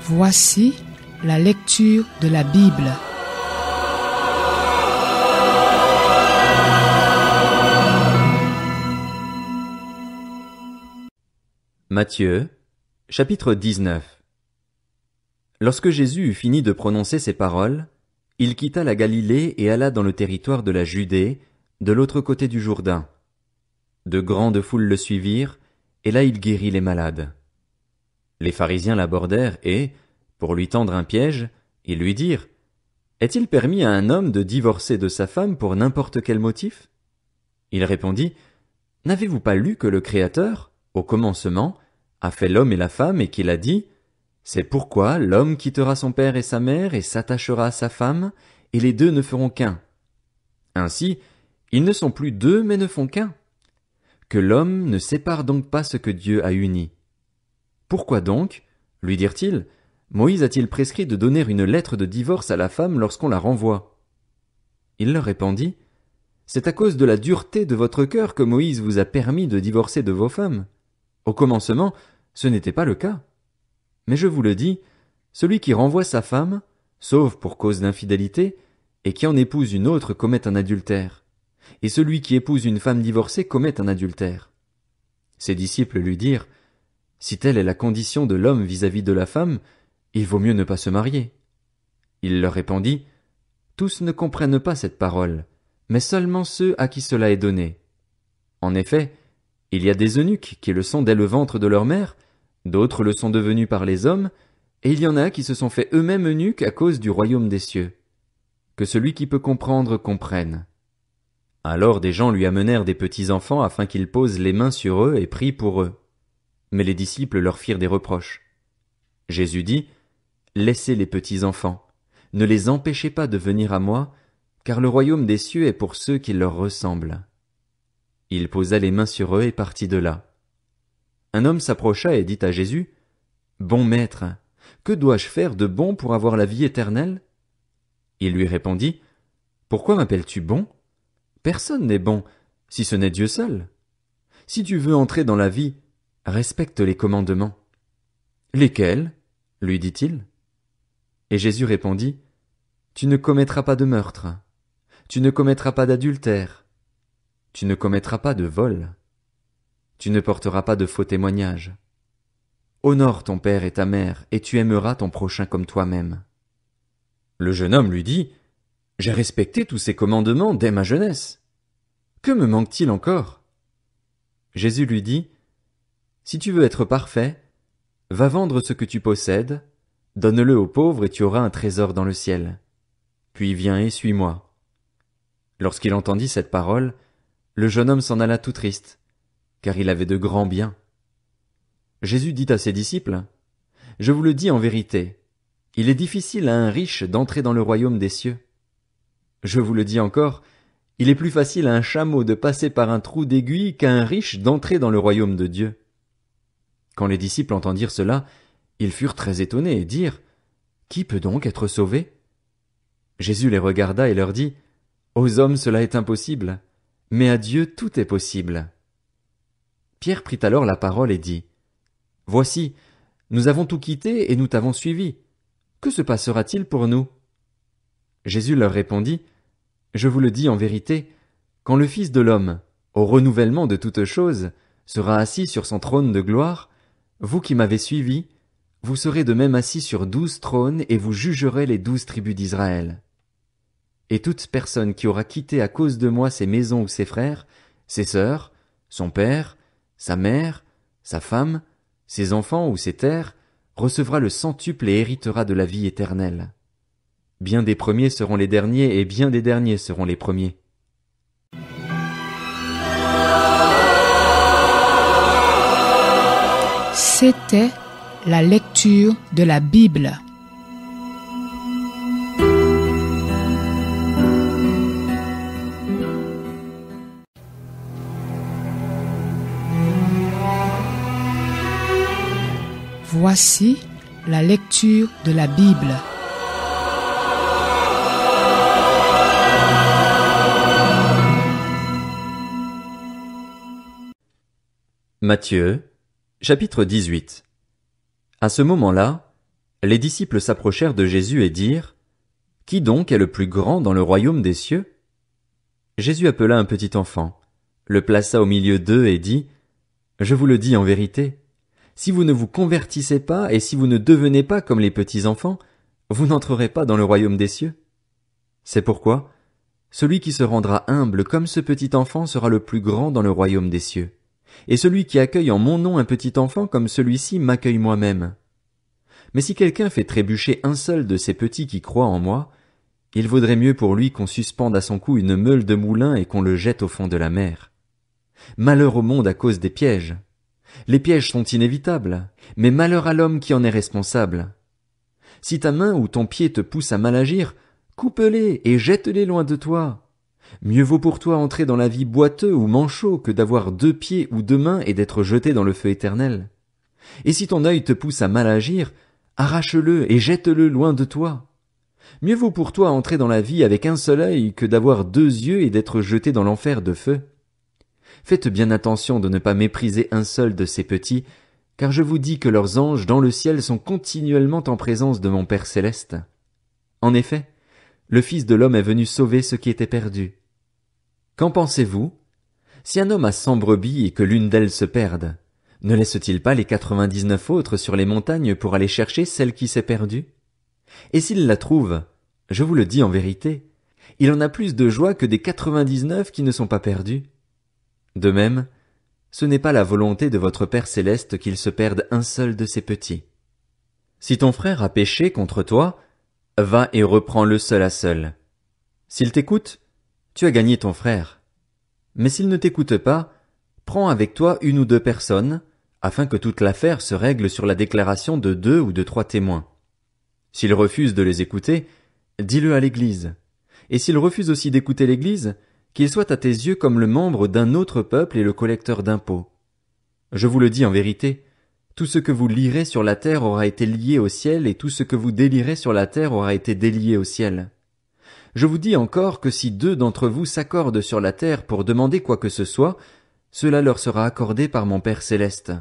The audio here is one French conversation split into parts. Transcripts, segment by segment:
Voici la lecture de la Bible. Matthieu, chapitre 19. Lorsque Jésus eut fini de prononcer ces paroles, il quitta la Galilée et alla dans le territoire de la Judée, de l'autre côté du Jourdain. De grandes foules le suivirent, et là il guérit les malades. Les pharisiens l'abordèrent et, pour lui tendre un piège, ils lui dirent: « Est-il permis à un homme de divorcer de sa femme pour n'importe quel motif ?» Il répondit: « N'avez-vous pas lu que le Créateur, au commencement, a fait l'homme et la femme et qu'il a dit: « C'est pourquoi l'homme quittera son père et sa mère et s'attachera à sa femme, et les deux ne feront qu'un. Ainsi, ils ne sont plus deux mais ne font qu'un. Que l'homme ne sépare donc pas ce que Dieu a uni. Pourquoi donc, lui dirent-ils, Moïse a-t-il prescrit de donner une lettre de divorce à la femme lorsqu'on la renvoie? Il leur répondit: C'est à cause de la dureté de votre cœur que Moïse vous a permis de divorcer de vos femmes. Au commencement, ce n'était pas le cas. Mais je vous le dis, celui qui renvoie sa femme, sauf pour cause d'infidélité, et qui en épouse une autre commet un adultère. Et celui qui épouse une femme divorcée commet un adultère. Ses disciples lui dirent: Si telle est la condition de l'homme vis-à-vis de la femme, il vaut mieux ne pas se marier. Il leur répondit: Tous ne comprennent pas cette parole, mais seulement ceux à qui cela est donné. En effet, il y a des eunuques qui le sont dès le ventre de leur mère, d'autres le sont devenus par les hommes, et il y en a qui se sont fait eux-mêmes eunuques à cause du royaume des cieux. Que celui qui peut comprendre comprenne. Alors des gens lui amenèrent des petits enfants afin qu'il pose les mains sur eux et prie pour eux. Mais les disciples leur firent des reproches. Jésus dit: Laissez les petits enfants, ne les empêchez pas de venir à moi, car le royaume des cieux est pour ceux qui leur ressemblent. Il posa les mains sur eux et partit de là. Un homme s'approcha et dit à Jésus: Bon maître, que dois-je faire de bon pour avoir la vie éternelle? Il lui répondit: Pourquoi m'appelles-tu bon? Personne n'est bon, si ce n'est Dieu seul. Si tu veux entrer dans la vie, respecte les commandements. Lesquels? Lui dit-il. Et Jésus répondit: Tu ne commettras pas de meurtre. Tu ne commettras pas d'adultère. Tu ne commettras pas de vol. Tu ne porteras pas de faux témoignages. Honore ton père et ta mère, et tu aimeras ton prochain comme toi-même. Le jeune homme lui dit: J'ai respecté tous ces commandements dès ma jeunesse. Que me manque-t-il encore? Jésus lui dit: Si tu veux être parfait, va vendre ce que tu possèdes, donne-le aux pauvres et tu auras un trésor dans le ciel. Puis viens et suis-moi. Lorsqu'il entendit cette parole, le jeune homme s'en alla tout triste, car il avait de grands biens. Jésus dit à ses disciples: Je vous le dis en vérité, il est difficile à un riche d'entrer dans le royaume des cieux. Je vous le dis encore, il est plus facile à un chameau de passer par un trou d'aiguille qu'à un riche d'entrer dans le royaume de Dieu. Quand les disciples entendirent cela, ils furent très étonnés et dirent: Qui peut donc être sauvé? Jésus les regarda et leur dit: Aux hommes cela est impossible, mais à Dieu tout est possible. Pierre prit alors la parole et dit: Voici, nous avons tout quitté et nous t'avons suivi. Que se passera-t-il pour nous? Jésus leur répondit: Je vous le dis en vérité, quand le Fils de l'homme, au renouvellement de toutes choses, sera assis sur son trône de gloire, vous qui m'avez suivi, vous serez de même assis sur 12 trônes et vous jugerez les 12 tribus d'Israël. Et toute personne qui aura quitté à cause de moi ses maisons ou ses frères, ses sœurs, son père, sa mère, sa femme, ses enfants ou ses terres, recevra le centuple et héritera de la vie éternelle. Bien des premiers seront les derniers et bien des derniers seront les premiers. C'était la lecture de la Bible. Voici la lecture de la Bible. Matthieu, chapitre 18. À ce moment-là, Les disciples s'approchèrent de Jésus et dirent, « Qui donc est le plus grand dans le royaume des cieux ?» Jésus appela un petit enfant, le plaça au milieu d'eux et dit, « Je vous le dis en vérité, si vous ne vous convertissez pas et si vous ne devenez pas comme les petits enfants, vous n'entrerez pas dans le royaume des cieux. C'est pourquoi, celui qui se rendra humble comme ce petit enfant sera le plus grand dans le royaume des cieux. Et celui qui accueille en mon nom un petit enfant comme celui-ci m'accueille moi-même. Mais si quelqu'un fait trébucher un seul de ces petits qui croient en moi, il vaudrait mieux pour lui qu'on suspende à son cou une meule de moulin et qu'on le jette au fond de la mer. Malheur au monde à cause des pièges. Les pièges sont inévitables, mais malheur à l'homme qui en est responsable. Si ta main ou ton pied te pousse à mal agir, coupe-les et jette-les loin de toi. Mieux vaut pour toi entrer dans la vie boiteux ou manchot que d'avoir 2 pieds ou 2 mains et d'être jeté dans le feu éternel. Et si ton œil te pousse à mal agir, arrache-le et jette-le loin de toi. Mieux vaut pour toi entrer dans la vie avec un seul œil que d'avoir 2 yeux et d'être jeté dans l'enfer de feu. Faites bien attention de ne pas mépriser un seul de ces petits, car je vous dis que leurs anges dans le ciel sont continuellement en présence de mon Père céleste. En effet, le Fils de l'homme est venu sauver ce qui était perdu. Qu'en pensez-vous? Si un homme a 100 brebis et que l'une d'elles se perde, ne laisse-t-il pas les 99 autres sur les montagnes pour aller chercher celle qui s'est perdue? Et s'il la trouve, je vous le dis en vérité, il en a plus de joie que des 99 qui ne sont pas perdus. De même, ce n'est pas la volonté de votre Père céleste qu'il se perde un seul de ses petits. Si ton frère a péché contre toi, va et reprends-le seul à seul. S'il t'écoute, tu as gagné ton frère. Mais s'il ne t'écoute pas, prends avec toi 1 ou 2 personnes, afin que toute l'affaire se règle sur la déclaration de 2 ou de 3 témoins. S'il refuse de les écouter, dis-le à l'Église. Et s'il refuse aussi d'écouter l'Église, qu'il soit à tes yeux comme le membre d'un autre peuple et le collecteur d'impôts. Je vous le dis en vérité, tout ce que vous lierez sur la terre aura été lié au ciel, et tout ce que vous délierez sur la terre aura été délié au ciel. Je vous dis encore que si 2 d'entre vous s'accordent sur la terre pour demander quoi que ce soit, cela leur sera accordé par mon Père céleste.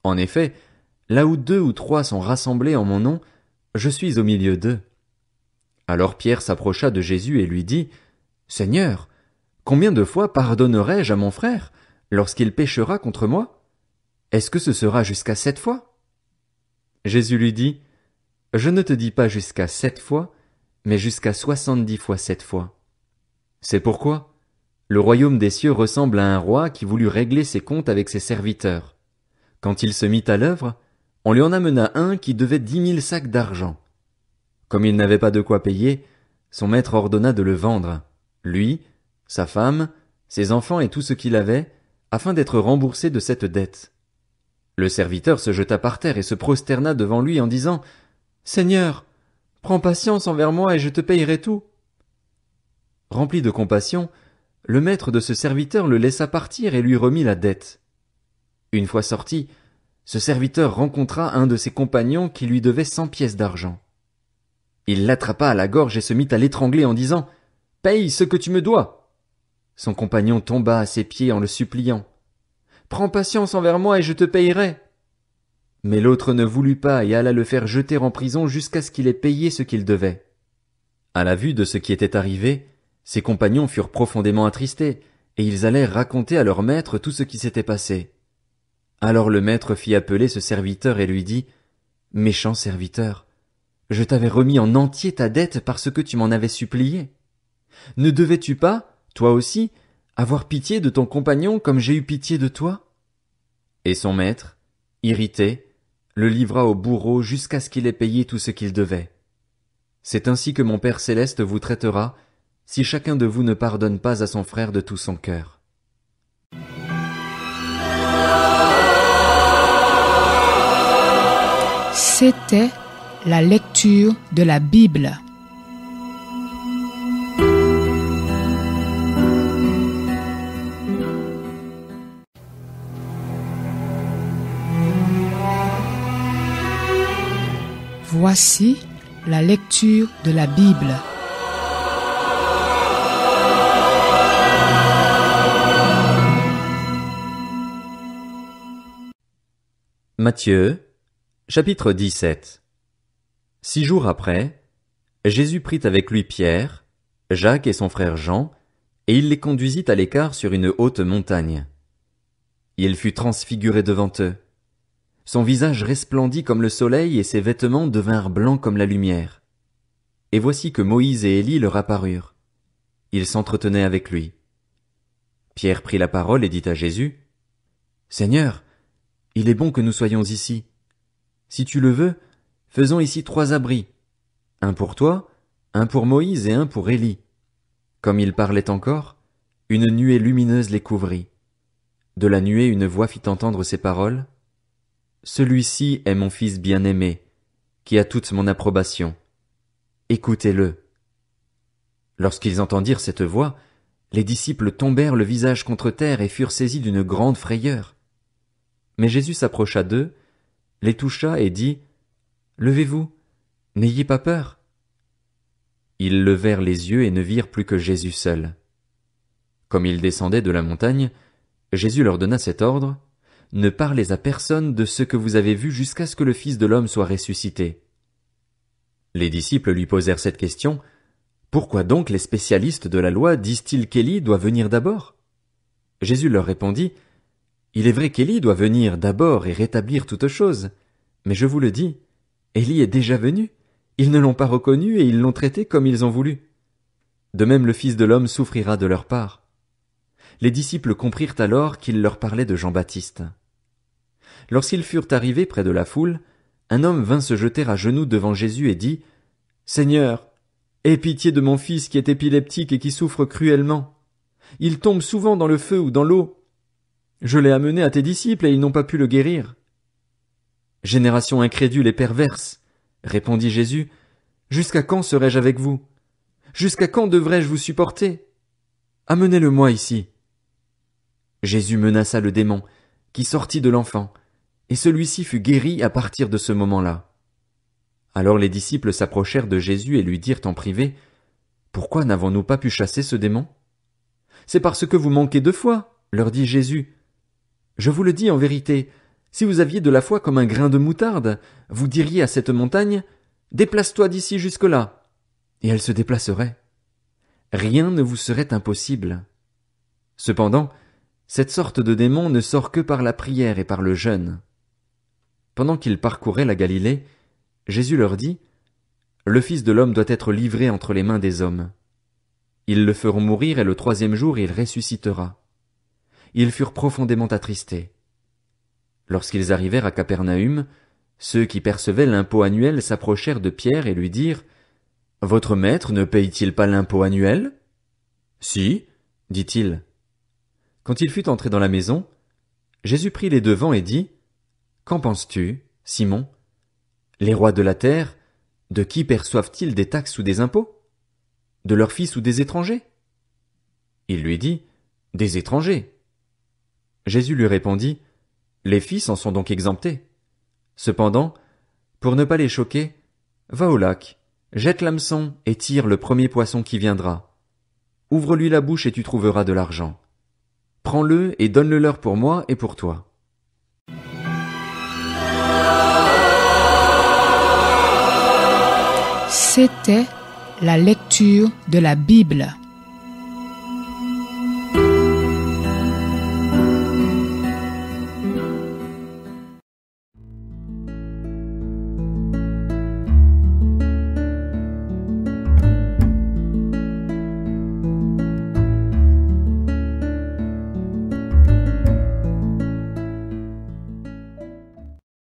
En effet, là où 2 ou 3 sont rassemblés en mon nom, je suis au milieu d'eux. Alors Pierre s'approcha de Jésus et lui dit, « Seigneur, combien de fois pardonnerai-je à mon frère lorsqu'il péchera contre moi? Est-ce que ce sera jusqu'à 7 fois? » Jésus lui dit, « Je ne te dis pas jusqu'à 7 fois, mais jusqu'à 70 fois 7 fois. C'est pourquoi le royaume des cieux ressemble à un roi qui voulut régler ses comptes avec ses serviteurs. Quand il se mit à l'œuvre, on lui en amena un qui devait 10 000 sacs d'argent. Comme il n'avait pas de quoi payer, son maître ordonna de le vendre, lui, sa femme, ses enfants et tout ce qu'il avait, afin d'être remboursé de cette dette. Le serviteur se jeta par terre et se prosterna devant lui en disant, « Seigneur, prends patience envers moi et je te payerai tout. » Rempli de compassion, le maître de ce serviteur le laissa partir et lui remit la dette. Une fois sorti, ce serviteur rencontra un de ses compagnons qui lui devait 100 pièces d'argent. Il l'attrapa à la gorge et se mit à l'étrangler en disant, « Paye ce que tu me dois. » Son compagnon tomba à ses pieds en le suppliant. « Prends patience envers moi et je te payerai. » Mais l'autre ne voulut pas et alla le faire jeter en prison jusqu'à ce qu'il ait payé ce qu'il devait. À la vue de ce qui était arrivé, ses compagnons furent profondément attristés, et ils allèrent raconter à leur maître tout ce qui s'était passé. Alors le maître fit appeler ce serviteur et lui dit, « Méchant serviteur, je t'avais remis en entier ta dette parce que tu m'en avais supplié. Ne devais-tu pas, toi aussi, avoir pitié de ton compagnon comme j'ai eu pitié de toi? » Et son maître, irrité, le livra au bourreau jusqu'à ce qu'il ait payé tout ce qu'il devait. C'est ainsi que mon Père céleste vous traitera, si chacun de vous ne pardonne pas à son frère de tout son cœur. C'était la lecture de la Bible. Voici la lecture de la Bible. Matthieu, chapitre 17. 6 jours après, Jésus prit avec lui Pierre, Jacques et son frère Jean, et il les conduisit à l'écart sur une haute montagne. Il fut transfiguré devant eux. Son visage resplendit comme le soleil et ses vêtements devinrent blancs comme la lumière. Et voici que Moïse et Élie leur apparurent. Ils s'entretenaient avec lui. Pierre prit la parole et dit à Jésus, « Seigneur, il est bon que nous soyons ici. Si tu le veux, faisons ici 3 abris, un pour toi, un pour Moïse et un pour Élie. » Comme il parlait encore, une nuée lumineuse les couvrit. De la nuée une voix fit entendre ces paroles. « Celui-ci est mon fils bien-aimé, qui a toute mon approbation. Écoutez-le. » Lorsqu'ils entendirent cette voix, les disciples tombèrent le visage contre terre et furent saisis d'une grande frayeur. Mais Jésus s'approcha d'eux, les toucha et dit, « Levez-vous, n'ayez pas peur. » Ils levèrent les yeux et ne virent plus que Jésus seul. Comme ils descendaient de la montagne, Jésus leur donna cet ordre, « Ne parlez à personne de ce que vous avez vu jusqu'à ce que le Fils de l'homme soit ressuscité. » Les disciples lui posèrent cette question, « Pourquoi donc les spécialistes de la loi disent-ils qu'Élie doit venir d'abord ?» Jésus leur répondit, « Il est vrai qu'Élie doit venir d'abord et rétablir toutes choses, mais je vous le dis, Élie est déjà venu, ils ne l'ont pas reconnu et ils l'ont traité comme ils ont voulu. De même le Fils de l'homme souffrira de leur part. » Les disciples comprirent alors qu'il leur parlait de Jean-Baptiste. Lorsqu'ils furent arrivés près de la foule, un homme vint se jeter à genoux devant Jésus et dit, « Seigneur, aie pitié de mon fils qui est épileptique et qui souffre cruellement. Il tombe souvent dans le feu ou dans l'eau. Je l'ai amené à tes disciples et ils n'ont pas pu le guérir. » « Génération incrédule et perverse, répondit Jésus, jusqu'à quand serai-je avec vous? Jusqu'à quand devrais-je vous supporter? Amenez-le-moi ici. Jésus menaça le démon, qui sortit de l'enfant, et celui-ci fut guéri à partir de ce moment-là. Alors les disciples s'approchèrent de Jésus et lui dirent en privé, « Pourquoi n'avons-nous pas pu chasser ce démon? » « C'est parce que vous manquez de foi, leur dit Jésus. Je vous le dis en vérité, si vous aviez de la foi comme un grain de moutarde, vous diriez à cette montagne, « Déplace-toi d'ici jusque-là », et elle se déplacerait. Rien ne vous serait impossible. Cependant, cette sorte de démon ne sort que par la prière et par le jeûne. Pendant qu'ils parcouraient la Galilée, Jésus leur dit, « Le Fils de l'homme doit être livré entre les mains des hommes. Ils le feront mourir et le 3e jour il ressuscitera. » Ils furent profondément attristés. Lorsqu'ils arrivèrent à Capernaüm, ceux qui percevaient l'impôt annuel s'approchèrent de Pierre et lui dirent, « Votre maître ne paye-t-il pas l'impôt annuel? » « Si, dit-il. » Quand il fut entré dans la maison, Jésus prit les devants et dit, « Qu'en penses-tu, Simon? Les rois de la terre, de qui perçoivent-ils des taxes ou des impôts? De leurs fils ou des étrangers? » Il lui dit, « Des étrangers. » Jésus lui répondit, « Les fils en sont donc exemptés. Cependant, pour ne pas les choquer, va au lac, jette l'hameçon et tire le premier poisson qui viendra. Ouvre-lui la bouche et tu trouveras de l'argent. Prends-le et donne-le leur pour moi et pour toi. » C'était la lecture de la Bible.